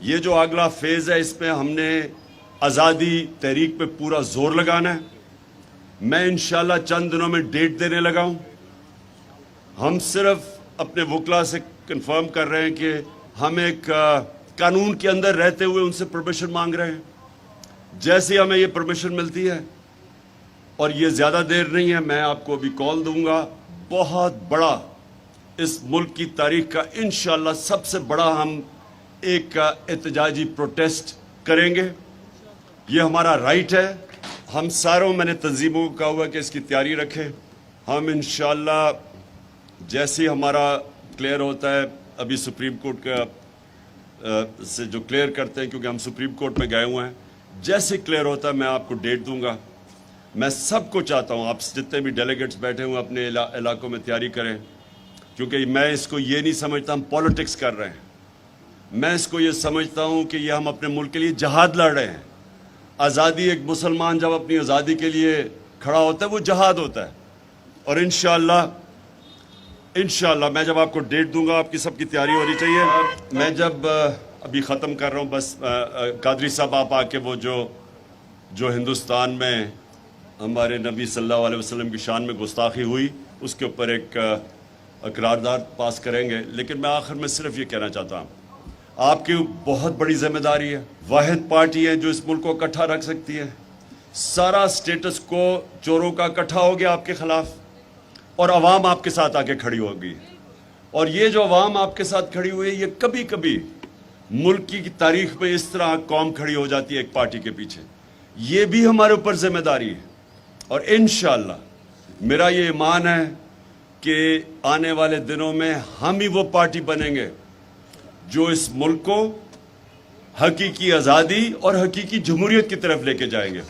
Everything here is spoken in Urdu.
یہ جو اگلا فیز ہے اس میں ہم نے آزادی تحریک پہ پورا زور لگانا ہے. میں انشاءاللہ چند دنوں میں ڈیٹ دینے لگا ہوں. ہم صرف اپنے وکلا سے کنفرم کر رہے ہیں کہ ہم ایک قانون کے اندر رہتے ہوئے ان سے پرمیشن مانگ رہے ہیں. جیسے ہمیں یہ پرمیشن ملتی ہے اور یہ زیادہ دیر نہیں ہے، میں آپ کو ابھی کال دوں گا. بہت بڑا اس ملک کی تاریخ کا انشاءاللہ سب سے بڑا ہم ایک احتجاجی پروٹیسٹ کریں گے. یہ ہمارا رائٹ ہے. ہم ساروں میں نے تنظیموں کو کہا ہوا کہ اس کی تیاری رکھیں. ہم انشاءاللہ جیسے ہمارا کلیئر ہوتا ہے، ابھی سپریم کورٹ کا سے جو کلیئر کرتے ہیں، کیونکہ ہم سپریم کورٹ میں گئے ہوئے ہیں، جیسے کلیئر ہوتا ہے میں آپ کو ڈیٹ دوں گا. میں سب کو چاہتا ہوں آپ جتنے بھی ڈیلیگیٹس بیٹھے ہوئے اپنے علاقوں میں تیاری کریں، کیونکہ میں اس کو یہ نہیں سمجھتا ہم پالیٹکس کر رہے ہیں. میں اس کو یہ سمجھتا ہوں کہ یہ ہم اپنے ملک کے لیے جہاد لڑ رہے ہیں. آزادی، ایک مسلمان جب اپنی آزادی کے لیے کھڑا ہوتا ہے وہ جہاد ہوتا ہے. اور انشاءاللہ میں جب آپ کو ڈیٹ دوں گا آپ کی سب کی تیاری ہونی چاہیے. میں جب ابھی ختم کر رہا ہوں، بس قادری صاحب آپ آ کے وہ جو ہندوستان میں ہمارے نبی صلی اللہ علیہ وسلم کی شان میں گستاخی ہوئی اس کے اوپر ایک قرارداد پاس کریں گے. لیکن میں آخر میں صرف یہ کہنا چاہتا ہوں، آپ کی بہت بڑی ذمہ داری ہے. واحد پارٹی ہے جو اس ملک کو اکٹھا رکھ سکتی ہے. سارا سٹیٹس کو چوروں کا اکٹھا ہو گیا آپ کے خلاف، اور عوام آپ کے ساتھ آ کے کھڑی ہوگی. اور یہ جو عوام آپ کے ساتھ کھڑی ہوئی ہے، یہ کبھی کبھی ملک کی تاریخ میں اس طرح قوم کھڑی ہو جاتی ہے ایک پارٹی کے پیچھے. یہ بھی ہمارے اوپر ذمہ داری ہے. اور انشاءاللہ میرا یہ ایمان ہے کہ آنے والے دنوں میں ہم ہی وہ پارٹی بنیں گے جو اس ملک کو حقیقی آزادی اور حقیقی جمہوریت کی طرف لے کے جائیں گے.